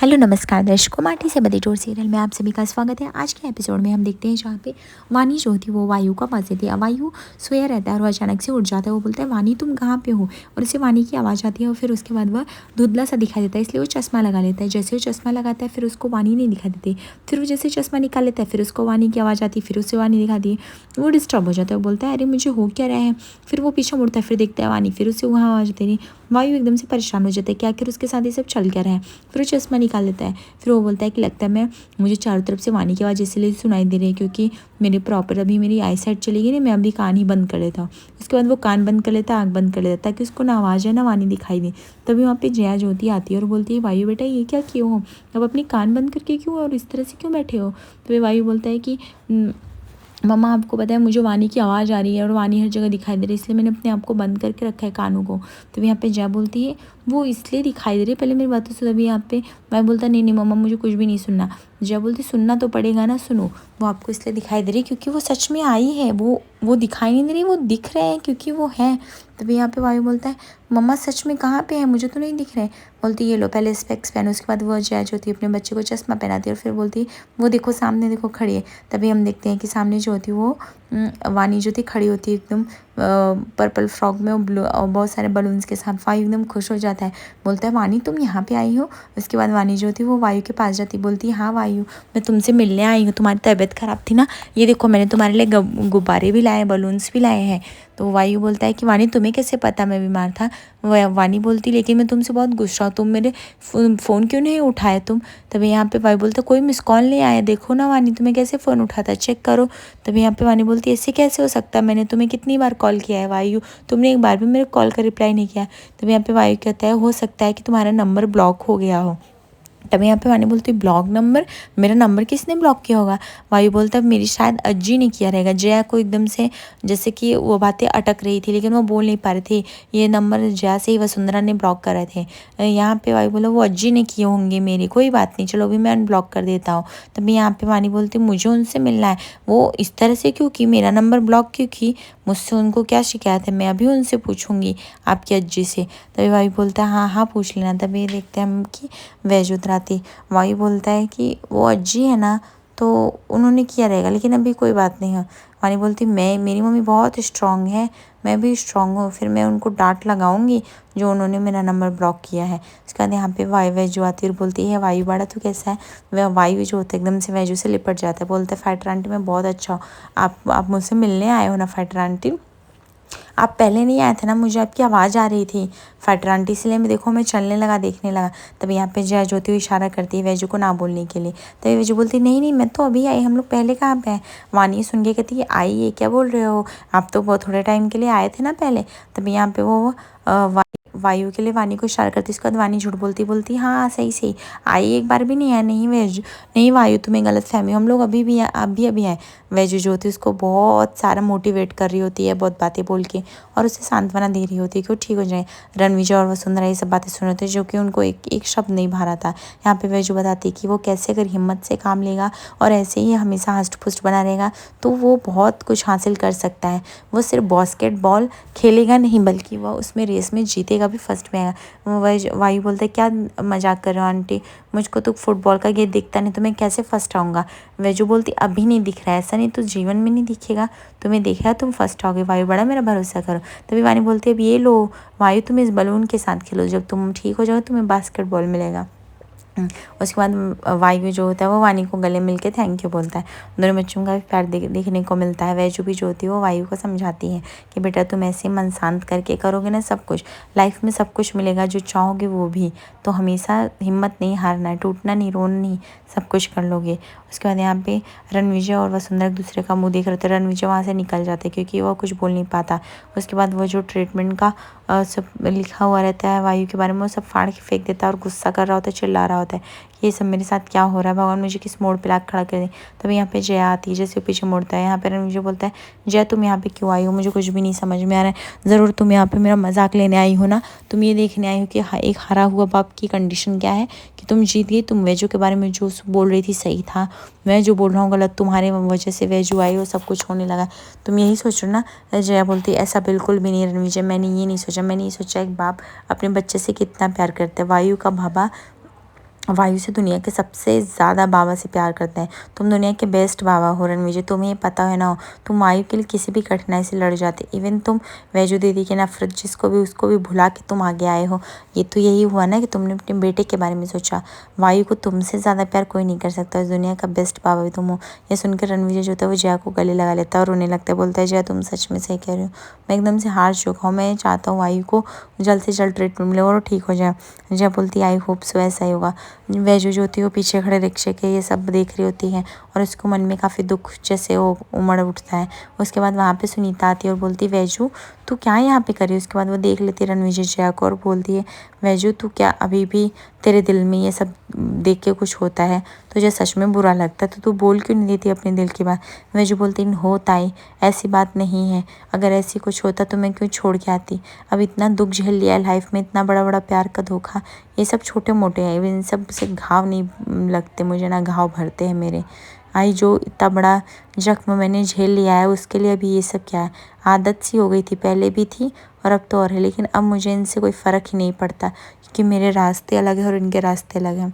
Hello नमस्कार दर्शकों, माटी से बदी टोर सीरियल में आप सभी का स्वागत है। आज के एपिसोड में हम देखते हैं जहाँ पे वानी जो होती है वो वायु का पास देती है। वायु सोया रहता है और वो अचानक से उठ जाता है। वो बोलता है वानी तुम कहाँ पे हो, और उसे वानी की आवाज़ आती है और फिर उसके बाद वह धुंधला सा दिखाई देता है, इसलिए वो चश्मा लगा लेता है। जैसे वो चश्मा लगाता है फिर उसको वानी नहीं दिखाई देती। फिर वो जैसे चश्मा निकाल लेता है फिर उसको वानी की आवाज़ आती है, फिर उसे वानी दिखाती है। वो डिस्टर्ब हो जाता है, वो बोलता है अरे मुझे हो क्या रहा है। फिर वो पीछे मुड़ता है, फिर देखता है वानी, फिर उसे वहाँ आवाज़ दे रही। वायु एकदम से परेशान हो जाता है कि आखिर उसके साथ ये सब चल क्या रहा है। फिर वो चश्मा निकाल लेता है। फिर वो बोलता है कि लगता है मुझे चारों तरफ से वानी की आवाज़ इसलिए सुनाई दे रही है क्योंकि मेरे प्रॉपर अभी मेरी आई साइड चली गई ना, मैं अभी कान ही बंद कर लेता हूँ। उसके बाद वो कान बंद कर लेता है, आँख बंद कर लेता है ताकि उसको ना आवाज़ है ना वानी दिखाई दे। तभी वहाँ पे जया ज्योति आती है और बोलती है वायु बेटा ये क्या क्यों हो, अब अपनी कान बंद करके क्यों और इस तरह से क्यों बैठे हो। तो वायु बोलता है कि मम्मा आपको पता है मुझे वानी की आवाज़ आ रही है और वानी हर जगह दिखाई दे रही है, इसलिए मैंने अपने आप को बंद करके रखा है कानों को। तो यहाँ पे जया बोलती है वो इसलिए दिखाई दे रही है, पहले मेरी बात तो सुनो। अभी यहाँ पे मैं बोलता नहीं नहीं मम्मा मुझे कुछ भी नहीं सुनना। जया बोलती सुनना तो पड़ेगा ना, सुनो। वो आपको इसलिए दिखाई दे रही है क्योंकि वो सच में आई है, वो दिखाई नहीं दे रही, वो दिख रहे हैं क्योंकि वो है। तभी यहाँ पे वायु बोलता है मम्मा सच में कहाँ पे है, मुझे तो नहीं दिख रहे। बोलती ये लो पहले स्पेक्स पहनो। उसके बाद वो जया जो होती है अपने बच्चे को चश्मा पहनाती है और फिर बोलती वो देखो सामने देखो खड़ी है। तभी हम देखते हैं कि सामने जो होती है वो वानी जो थी खड़ी होती है एकदम पर्पल फ्रॉक में और बहुत सारे बलून्स के साथ। वायु एकदम खुश हो जाता है, बोलता है वानी तुम यहाँ पे आई हो। उसके बाद वानी जो थी वो वायु के पास जाती, बोलती है हाँ वायु मैं तुमसे मिलने आई हूँ, तुम्हारी तबीयत ख़राब थी ना, ये देखो मैंने तुम्हारे लिए गुब्बारे भी लाए, बलून्स भी लाए हैं। तो वायु बोलता है कि वानी तुम्हें कैसे पता मैं बीमार था। वानी बोलती लेकिन मैं तुमसे बहुत गुस्सा हूँ, तुम मेरे फ़ोन क्यों नहीं उठाए तुम। तभी यहाँ पे वायु बोलता कोई मिस कॉल नहीं आया, देखो ना वानी तुम्हें कैसे फ़ोन उठाता, चेक करो। तभी यहाँ पे वानी बोलती ऐसे कैसे हो सकता है, मैंने तुम्हें कितनी बार कॉल किया है वायु, तुमने एक बार भी मेरे कॉल का रिप्लाई नहीं किया। तभी यहाँ पे वायु कहता है हो सकता है कि तुम्हारा नंबर ब्लॉक हो गया हो। तभी यहाँ पे वानी बोलती ब्लॉक नंबर, मेरा नंबर किसने ब्लॉक किया होगा। वायु बोलता मेरी शायद अज्जी ने किया रहेगा। जया को एकदम से जैसे कि वो बातें अटक रही थी लेकिन वो बोल नहीं पा रहे थे, ये नंबर जया से ही वसुंधरा ने ब्लॉक करे थे। यहाँ पे वायु बोला वो अज्जी ने किए होंगे मेरी, कोई बात नहीं चलो अभी मैं अनब्लॉक कर देता हूँ। तभी यहाँ पे वानी बोलती मुझे उनसे मिलना है, वो इस तरह से क्यों की, मेरा नंबर ब्लॉक क्यों की, मुझसे उनको क्या शिकायत है, मैं अभी उनसे पूछूंगी आपकी अज्जी से। तभी वायु बोलता है हाँ हाँ पूछ लेना। तभी देखते हैं हम कि वैज उतराती। वायु बोलता है कि वो अज्जी है ना तो उन्होंने किया रहेगा, लेकिन अभी कोई बात नहीं है। वानी बोलती मेरी मम्मी बहुत स्ट्रांग है, मैं भी स्ट्रांग हूँ, फिर मैं उनको डांट लगाऊंगी जो उन्होंने मेरा नंबर ब्लॉक किया है। उसके बाद यहाँ पे वायु वैजू आती है और बोलती है वायु बड़ा तो कैसा है। वह वायु जो होता है एकदम से वैजू से लिपट जाता है, बोलता है फाइटर आंटी मैं बहुत अच्छा हूँ, आप मुझसे मिलने आए हो ना फाइटर आंटी, आप पहले नहीं आए थे ना, मुझे आपकी आवाज़ आ रही थी फाइटर आंटी, इसलिए मैं देखो मैं चलने लगा देखने लगा। तभी यहाँ पे जया ज्योति इशारा करती है वैजू को ना बोलने के लिए। तभी वैजू बोलती नहीं नहीं मैं तो अभी आई, हम लोग पहले कहाँ पे हैं। वानी सुन के कहती है आई ये क्या बोल रहे हो, आप तो बहुत थोड़े टाइम के लिए आए थे ना पहले। तभी यहाँ पे वो वायु के लिए वानी को इशारा करती, उसके बाद वानी झूठ बोलती हाँ सही सही आई, एक बार भी नहीं आया, नहीं वैजू नहीं वायु तुम्हें गलत फहमी, हम लोग अभी भी अभी आए। वैजू जो होती है उसको बहुत सारा मोटिवेट कर रही होती है बहुत बातें बोल के और उसे सांत्वना दे रही होती है कि वो ठीक हो जाए। रणविजय और वसुंधरा ये सब बातें सुन रहे थे जो कि उनको एक शब्द नहीं भा रहा था। यहाँ पे वैजू बताती है कि वो कैसे अगर हिम्मत से काम लेगा और ऐसे ही हमेशा हष्ट पुष्ट बना रहेगा तो वो बहुत कुछ हासिल कर सकता है। वो सिर्फ बास्केटबॉल खेलेगा नहीं बल्कि वह उसमें रेस में जीतेगा भी, फर्स्ट में आएगा। वायु बोलता है क्या मजाक कर रहे हो आंटी, मुझको तो फुटबॉल का गेम दिखता नहीं तो मैं कैसे फर्स्ट आऊँगा। वैजू बोलती अभी नहीं दिख रहा है, ऐसा नहीं तो जीवन में नहीं दिखेगा, तुम्हें देखा तुम फर्स्ट आओगे। वायु बड़ा मेरा भरोसा करो। तभी वानी बोलती है अब ये लो वायु तुम इस बलून के साथ खेलो, जब तुम ठीक हो जाओगे तुम्हें बास्केटबॉल मिलेगा। उसके बाद वायु जो होता है वो वानी को गले मिल के थैंक यू बोलता है। दोनों बच्चों का भी प्यार देखने को मिलता है। वैजू भी जो होती है वो वायु को समझाती है कि बेटा तुम ऐसे मन शांत करके करोगे ना सब कुछ लाइफ में सब कुछ मिलेगा जो चाहोगे वो भी, तो हमेशा हिम्मत नहीं हारना है, टूटना नहीं रोना नहीं, सब कुछ कर लोगे। उसके बाद यहाँ पे रणविजय और वसुंधरा एक दूसरे का मुँह देख रहे थे। रणविजय वहाँ से निकल जाते क्योंकि वो कुछ बोल नहीं पाता। उसके बाद वो जो ट्रीटमेंट का सब लिखा हुआ रहता है वायु के बारे में वो सब फाड़ के फेंक देता है और गुस्सा कर रहा होता है, चिल्ला रहा होता है ये सब मेरे साथ क्या हो रहा है, भगवान मुझे किस मोड़ पे ला खड़ा कर दे। तभी यहाँ पे जया आती है, जैसे वो पीछे मुड़ता है। यहाँ पे रणविजय बोलता है जया तुम यहाँ पे क्यों आई हो, मुझे कुछ भी नहीं समझ में आ रहा है, ज़रूर तुम यहाँ पे मेरा मजाक लेने आई हो ना, तुम ये देखने आई हो कि एक हारा हुआ बाप की कंडीशन क्या है कि तुम जीत गई, तुम वैजू के बारे में जो बोल रही थी सही था, मैं जो बोल रहा हूँ गलत, तुम्हारे वजह से वैजू आई हो सब कुछ होने लगा, तुम यही सोच रहे हो ना। जया बोलती ऐसा बिल्कुल भी नहीं रणविजय, मैंने ये नहीं सोचा, मैंने ये सोचा एक बाप अपने बच्चे से कितना प्यार करता है। वायु का बाबा वायु से दुनिया के सबसे ज़्यादा बाबा से प्यार करते हैं। तुम दुनिया के बेस्ट बाबा हो रणविजय, तुम्हें ये पता है ना हो। तुम वायु के लिए किसी भी कठिनाई से लड़ जाते। इवन तुम वैजू दीदी की नफरत जिसको भी उसको भी भुला के तुम आगे आए हो। ये तो यही हुआ ना कि तुमने अपने बेटे के बारे में सोचा। वायु को तुमसे ज़्यादा प्यार कोई नहीं कर सकता। इस दुनिया का बेस्ट बाबा भी तुम हो। ये सुनकर रणविजय जो होता है वो जया को गले लगा लेता है और रोने लगता है। बोलता है जया तुम सच में सही कह रहे हो, मैं एकदम से हार चुका हूँ। मैं चाहता हूँ वायु को जल्द से जल्द ट्रीटमेंट मिले और ठीक हो जाए। जया बोलती आई होप सो ऐसा ही होगा। वैजू जो होती है वो पीछे खड़े रिक्शे के ये सब देख रही होती है और उसको मन में काफ़ी दुख जैसे वो उमड़ उठता है। उसके बाद वहाँ पे सुनीता आती है और बोलती है वैजू तू क्या यहाँ पे कर रही है। उसके बाद वो देख लेती है रणविजय जया को और बोलती है वैजू तू क्या अभी भी तेरे दिल में ये सब देख के कुछ होता है, तुझे सच में बुरा लगता है तो तू बोल क्यों नहीं देती अपने दिल की बात। वैजू बोलती हो ताई ऐसी बात नहीं है, अगर ऐसी कुछ होता तो मैं क्यों छोड़ के आती। अब इतना दुख झेल लिया है लाइफ में, इतना बड़ा बड़ा प्यार का धोखा, ये सब छोटे मोटे हैं। इन सब से घाव नहीं लगते मुझे, ना घाव भरते हैं मेरे। आई जो इतना बड़ा जख्म मैंने झेल लिया है उसके लिए अभी ये सब क्या है। आदत सी हो गई थी, पहले भी थी और अब तो और है, लेकिन अब मुझे इनसे कोई फ़र्क ही नहीं पड़ता क्योंकि मेरे रास्ते अलग हैं और इनके रास्ते अलग हैं।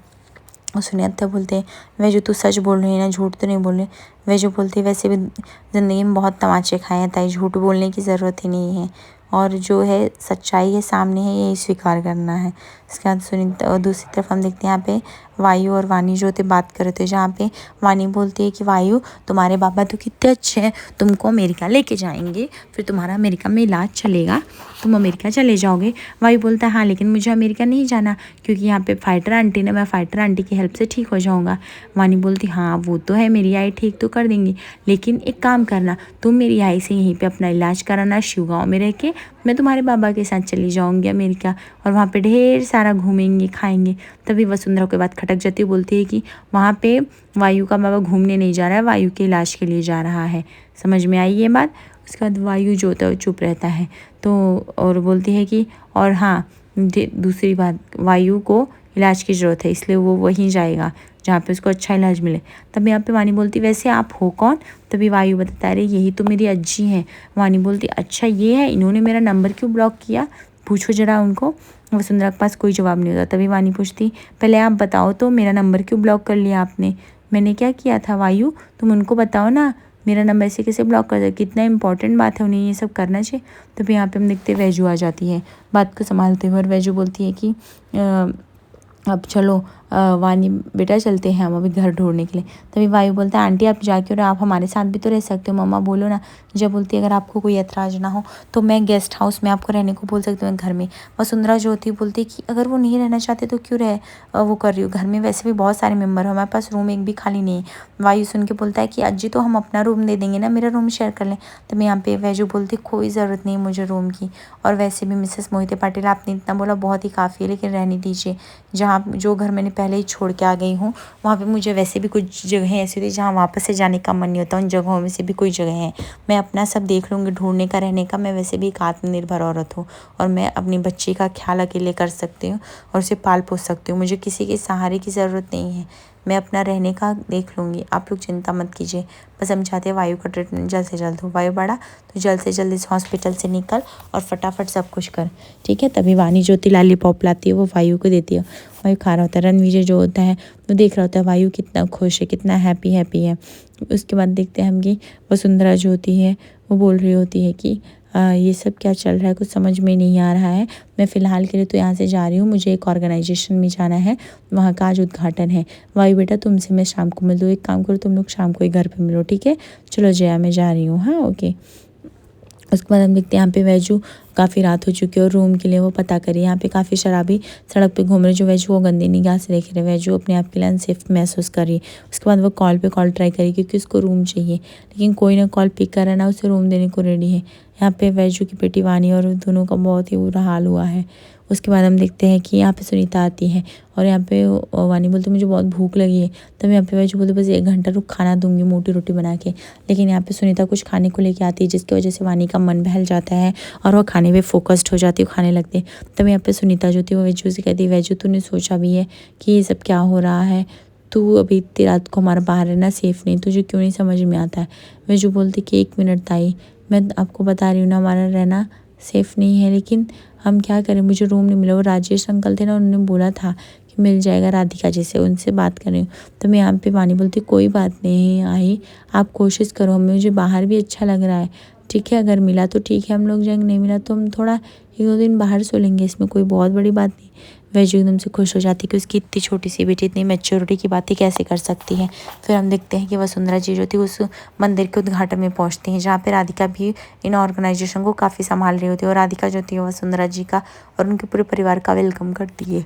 और सुनीता बोलते हैं वैजू तू सच बोल रही है ना, झूठ तो नहीं बोल रही। वैजू बोलती है वैसे भी ज़िंदगी में बहुत तमाचे खाए हैं ताई, झूठ बोलने की ज़रूरत ही नहीं है और जो है सच्चाई है सामने है यही स्वीकार करना है। इसके बाद सुनीता और दूसरी तरफ हम देखते हैं यहाँ पे वायु और वानी जो होते बात कर रहे थे, जहाँ पे वानी बोलती है कि वायु तुम्हारे बाबा तो कितने अच्छे हैं, तुमको अमेरिका लेके जाएंगे, फिर तुम्हारा अमेरिका में इलाज चलेगा, तुम अमेरिका चले जाओगे। वायु बोलता है हाँ लेकिन मुझे अमेरिका नहीं जाना क्योंकि यहाँ पे फाइटर आंटी ने, मैं फाइटर आंटी की हेल्प से ठीक हो जाऊँगा। वानी बोलती हाँ वो तो है, मेरी आई ठीक तो कर देंगी, लेकिन एक काम करना तुम मेरी आई से यहीं पे अपना इलाज कराना, शिवगाँव में रह के मैं तुम्हारे बाबा के साथ चली जाऊँगी अमेरिका और वहाँ पे ढेर सारा घूमेंगे खाएंगे। तभी वसुंधरा के बाद खटक जाती है, बोलती है कि वहाँ पे वायु का बाबा घूमने नहीं जा रहा है, वायु के इलाज के लिए जा रहा है। समझ में आई ये बात। उसके बाद वायु जो होता है चुप रहता है तो और बोलती है कि और हाँ दूसरी बात, वायु को इलाज की ज़रूरत है इसलिए वो वहीं जाएगा जहाँ पे उसको अच्छा इलाज मिले। तब यहाँ पे वानी बोलती वैसे आप हो कौन। तभी वायु बताता अरे यही तो मेरी अज्जी हैं। वानी बोलती अच्छा ये है, इन्होंने मेरा नंबर क्यों ब्लॉक किया, पूछो ज़रा उनको। वसुंधरा के पास कोई जवाब नहीं होता। तभी वानी पूछती पहले आप बताओ तो मेरा नंबर क्यों ब्लॉक कर लिया आपने, मैंने क्या किया था वायु, तुम उनको बताओ ना मेरा नंबर ऐसे कैसे ब्लॉक कर दे, कितना इंपॉर्टेंट बात है, उन्हें ये सब करना चाहिए। तभी यहाँ पे हम देखते वैजू आ जाती है बात को संभालते हुए और वैजू बोलती है कि अब चलो वानी बेटा चलते हैं हम अभी घर ढूंढने के लिए। तभी वायु बोलता है आंटी आप जाके और आप हमारे साथ भी तो रह सकते हो, मम्मा बोलो ना। जब बोलती है अगर आपको कोई ऐतराज़ ना हो तो मैं गेस्ट हाउस में आपको रहने को बोल सकती हूँ घर में। वसुंधरा जो होती है बोलती है कि अगर वो नहीं रहना चाहते तो क्यों वो कर रही हो, घर में वैसे भी बहुत सारे मेम्बर हो, हमारे पास रूम एक भी खाली नहीं है। वायु सुन के बोलता है कि अज्जी तो हम अपना रूम दे देंगे ना, मेरा रूम शेयर कर लें। तभी यहाँ पे वैजू बोलती कोई ज़रूरत नहीं मुझे रूम की, और वैसे भी मिसेस मोहिते पाटिल आपने इतना बोला बहुत ही काफ़ी है, लेकिन रहने दीजिए। जहाँ जो घर मैंने पहले ही छोड़ के आ गई हूँ वहाँ पे मुझे वैसे भी कुछ जगहें ऐसी थी जहाँ वापस से जाने का मन नहीं होता, उन जगहों में से भी कोई जगह है मैं अपना सब देख लूँगी ढूंढने का रहने का। मैं वैसे भी एक आत्मनिर्भर औरत हूँ और मैं अपनी बच्ची का ख्याल अकेले कर सकती हूँ और उसे पाल पोस सकती हूँ, मुझे किसी के सहारे की ज़रूरत नहीं है, मैं अपना रहने का देख लूँगी, आप लोग चिंता मत कीजिए। बस हम चाहते हैं वायु का ट्रीटमेंट जल्द से जल्द हो। वायु बड़ा तो जल्द से जल्द इस हॉस्पिटल से निकल और फटाफट सब कुछ कर, ठीक है। तभी वानी ज्योति लॉलीपॉप लाती है, वो वायु को देती है, वायु खा रहा होता है। रणविजय जो होता है वो देख रहा होता है वायु कितना खुश है, कितना हैप्पी हैप्पी है। उसके बाद देखते हैं हम कि वसुंधरा जो होती है वो बोल रही होती है कि ये सब क्या चल रहा है, कुछ समझ में नहीं आ रहा है, मैं फ़िलहाल के लिए तो यहाँ से जा रही हूँ, मुझे एक ऑर्गेनाइजेशन में जाना है, वहाँ का आज उद्घाटन है। वायु बेटा तुमसे मैं शाम को मिल दूँ, एक काम करो तुम लोग शाम को ही घर पे मिलो, ठीक है। चलो जया मैं जा रही हूँ, हाँ ओके। उसके बाद हम देखते हैं यहाँ पे वैजू काफ़ी रात हो चुकी है और रूम के लिए वो पता करी। यहाँ पे काफ़ी शराबी सड़क पे घूम रहे, जो वैजू वो गंदी निगाह से देख रहे। वैजू अपने आप के लिए अनसेफ महसूस कर रही है। उसके बाद वो कॉल पे कॉल ट्राई करी क्योंकि उसको रूम चाहिए, लेकिन कोई ना कॉल पिक कर रहा ना उसे रूम देने को रेडी है। यहाँ पे वैजू की बेटी वानी और दोनों का बहुत ही बुरा हाल हुआ है। उसके बाद हम देखते हैं कि यहाँ पे सुनीता आती है और यहाँ पे वानी बोलती मुझे बहुत भूख लगी है। तब यहाँ पे वैजू बोलते बस 1 घंटा रुक खाना दूंगी मोटी रोटी बना के, लेकिन यहाँ पे सुनीता कुछ खाने को लेके आती है जिसकी वजह से वानी का मन बहल जाता है और वो खाने पे फोकस्ड हो जाती है, खाने लगते। तब यहाँ पे सुनीता जो थी वो वैजू से कहती है वैजू तूने सोचा भी है कि ये सब क्या हो रहा है, तू अभी इतनी रात को हमारा बाहर रहना सेफ़ नहीं, तुझे क्यों नहीं समझ में आता है। वैजू बोलती कि 1 मिनट ताई, मैं आपको बता रही हूँ ना हमारा रहना सेफ़ नहीं है, लेकिन हम क्या करें, मुझे रूम नहीं मिला। वो राजेश अंकल थे ना, उन्होंने बोला था कि कि मिल जाएगा राधिका जी से, उनसे बात कर रही हूँ। तो मैं यहाँ पे वानी बोलती कोई बात नहीं आई, आप कोशिश करो, मुझे बाहर भी अच्छा लग रहा है, ठीक है, अगर मिला तो ठीक है हम लोग जाएंगे, नहीं मिला तो हम थोड़ा 1-2 दिन बाहर सो लेंगे, इसमें कोई बहुत बड़ी बात नहीं। वैजू एकदम से खुश हो जाती कि उसकी इतनी छोटी सी बेटी इतनी मैच्योरिटी की बातें कैसे कर सकती है। फिर हम देखते हैं कि वसुंधरा जी जो थी उस मंदिर के उद्घाटन में पहुंचती हैं, जहाँ पे राधिका भी इन ऑर्गेनाइजेशन को काफ़ी संभाल रही होती है, और राधिका जो थी वसुंधरा जी का और उनके पूरे परिवार का वेलकम करती है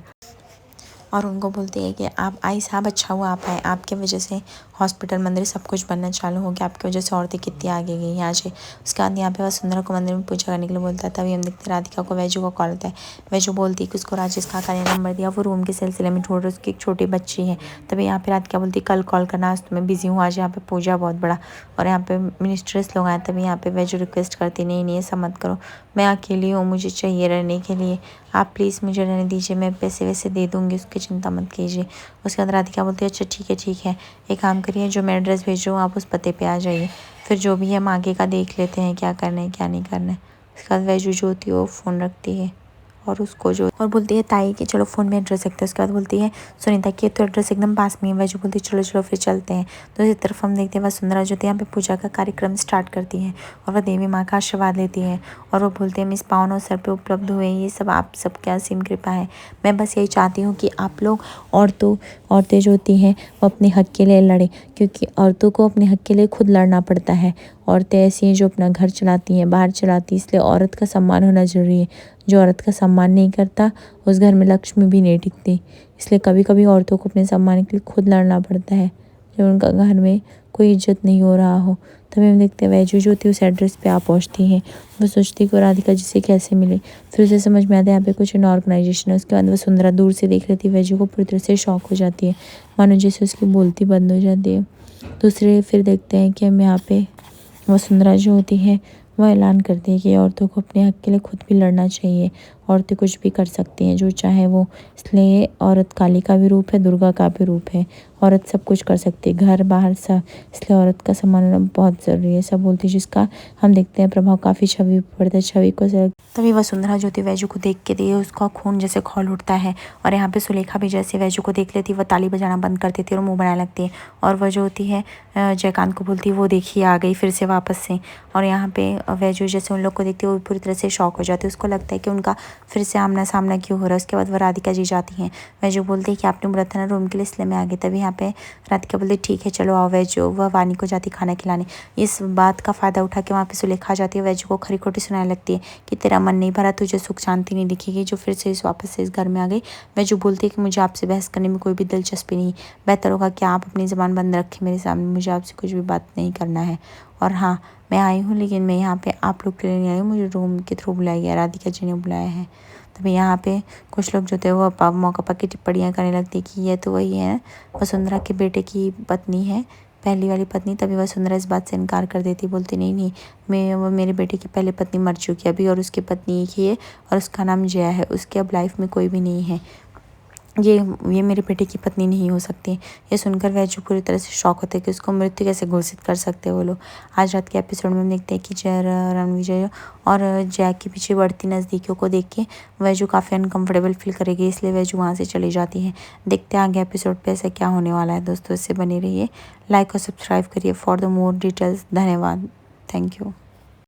और उनको बोलती है कि आप आई साहब, अच्छा हुआ आप आए, आपके वजह से हॉस्पिटल मंदिर सब कुछ बनना चालू हो गया, आपकी वजह से औरतें कितनी आगे गई यहाँ से। उसके बाद यहाँ पे वसुंधरा को मंदिर में पूजा करने के लिए बोलता है। तभी हम देखते हैं राधिका को वैजू का कॉल आता है। वैजू बोलती है कि उसको राजेश काका ने नंबर दिया, वो रूम के सिलसिले में ढूंढ रहे, उसकी एक छोटी बच्ची है। तभी यहाँ पे राधिका बोलती है कल कॉल करना, आज तो मैं बिजी हूँ, आज यहाँ पे पूजा बहुत बड़ा और यहाँ पे मिनिस्टर्स लोग आए। तभी यहाँ पे वैजू रिक्वेस्ट करती नहीं नहीं ऐसा मत करो, मैं अकेली हूँ, मुझे चाहिए रहने के लिए, आप प्लीज़ मुझे रहने दीजिए, मैं पैसे वैसे दे दूँगी, उसकी चिंता मत कीजिए। उसके बाद राधिका बोलती है अच्छा ठीक है, एक काम करिए, जो मैं एड्रेस भेज रहा हूँ आप उस पते पे आ जाइए, फिर जो भी है हम आगे का देख लेते हैं, क्या करना है क्या नहीं करना है। उसके बाद वैजू जो होती है वो फ़ोन रखती है और उसको जो और बोलती है ताई कि चलो फ़ोन में एड्रेस रखते हैं। उसके बाद बोलती है सुनीता कि तो एड्रेस एकदम पास में है। वैजू बोलती है चलो फिर चलते हैं। तो इसी तरफ हम देखते हैं वसुंधरा जो थी यहाँ पे पूजा का कार्यक्रम स्टार्ट करती हैं और वह देवी माँ का आशीर्वाद लेती है और वो बोलते हैं मिस पावन अवसर पे उपलब्ध हुए, ये सब आप सबके असीम कृपा है। मैं बस यही चाहती हूँ कि आप लोग औरतें जो होती हैं वो अपने हक के लिए लड़ें, क्योंकि औरतों को अपने हक के लिए खुद लड़ना पड़ता है। औरतें ऐसी हैं जो अपना घर चलाती हैं, बाहर चलाती, इसलिए औरत का सम्मान होना ज़रूरी है। जो औरत का सम्मान नहीं करता उस घर में लक्ष्मी भी नहीं टिकती। इसलिए कभी कभी औरतों को अपने सम्मान के लिए खुद लड़ना पड़ता है जब उनका घर में कोई इज्जत नहीं हो रहा हो। तभी हम देखते हैं वैजू जो होती है उस एड्रेस पे आ पहुँचती है। वो सोचती है कि राधिका जी से कैसे मिले, फिर उसे समझ में आता है यहाँ पे कुछ इन ऑर्गेनाइजेशन है। उसके बाद वसुंधरा दूर से देख लेती है वैजू को, पूरी तरह से शॉक हो जाती है, मानो जैसे उसकी बोलती बंद हो जाती है। दूसरे फिर देखते हैं कि हम यहाँ पे वसुंधरा जो होती है वह ऐलान करती है कि औरतों को अपने हक के लिए खुद भी लड़ना चाहिए, औरतें कुछ भी कर सकती हैं जो चाहे वो। इसलिए औरत काली का भी रूप है, दुर्गा का भी रूप है, औरत सब कुछ कर सकती है, घर बाहर सब। इसलिए औरत का सम्मान होना बहुत ज़रूरी है, सब बोलती है, जिसका हम देखते हैं प्रभाव काफ़ी छवि पर पड़ता है, छवि को तभी वसुंधरा जो थी वैजू को देख के दिए उसका खून जैसे खौल उठता है। और यहाँ पे सुलेखा भी जैसे वैजू को देख लेती है, वह ताली बजाना बंद कर देती है और मुँह बनाने लगती है। और वह जो होती है जयकांत को बोलती है वो देखिए आ गई फिर से वापस से। और यहाँ पे वैजू जैसे उन लोग को देखती है वो पूरी तरह से शॉक हो जाती है, उसको लगता है कि उनका फिर से आमना सामना क्यों हो रहा है। उसके बाद वह राधिका जी जाती हैं। वैजू बोलती है कि आपने बोला था ना रूम के लिए, इसलिए मैं आ गई। तभी यहाँ पे राधिका बोलती है ठीक है चलो आओ। वैजू वह वानी को जाती खाना खिलाने। इस बात का फ़ायदा उठा के वहाँ पे सुलेखा जाती है, वैजू को खरी खोटी सुनाने लगती है कि तेरा मन नहीं भरा, तुझे सुख शांति नहीं दिखेगी, जो फिर से वापस से इस घर में आ गई। वैजू बोलती है कि मुझे आपसे बहस करने में कोई भी दिलचस्पी नहीं, बेहतर होगा कि आप अपनी ज़बान बंद रखें मेरे सामने, मुझे आपसे कुछ भी बात नहीं करना है। और हाँ मैं आई हूँ, लेकिन मैं यहाँ पे आप लोग के लिए नहीं आई हूँ, मुझे रूम के थ्रू बुलाया गया, राधिका जी ने बुलाया है। तभी यहाँ पे कुछ लोग जो थे वो मौका पा के टिप्पणियाँ करने लगती कि ये तो वही है वसुंधरा के बेटे की पत्नी है, पहली वाली पत्नी। तभी वसुंधरा इस बात से इनकार कर देती, बोलती नहीं वो मेरे बेटे की पहले पत्नी मर चुकी है अभी, और उसकी पत्नी एक ही है और उसका नाम जया है, उसके अब लाइफ में कोई भी नहीं है, ये मेरे बेटे की पत्नी नहीं हो सकती। ये सुनकर वैजू पूरी तरह से शॉक होते हैं कि उसको मृत्यु कैसे घोषित कर सकते हैं वो लोग। आज रात के एपिसोड में हम देखते हैं कि रणविजय और जैक के पीछे बढ़ती नज़दीकियों को देख के वैजू काफ़ी अनकंफर्टेबल फील करेगी, इसलिए वैजू वहाँ से चली जाती है। देखते हैं आगे एपिसोड पे ऐसा क्या होने वाला है दोस्तों, इससे बने रहिए, लाइक और सब्सक्राइब करिए फॉर द मोर डिटेल्स। धन्यवाद, थैंक यू।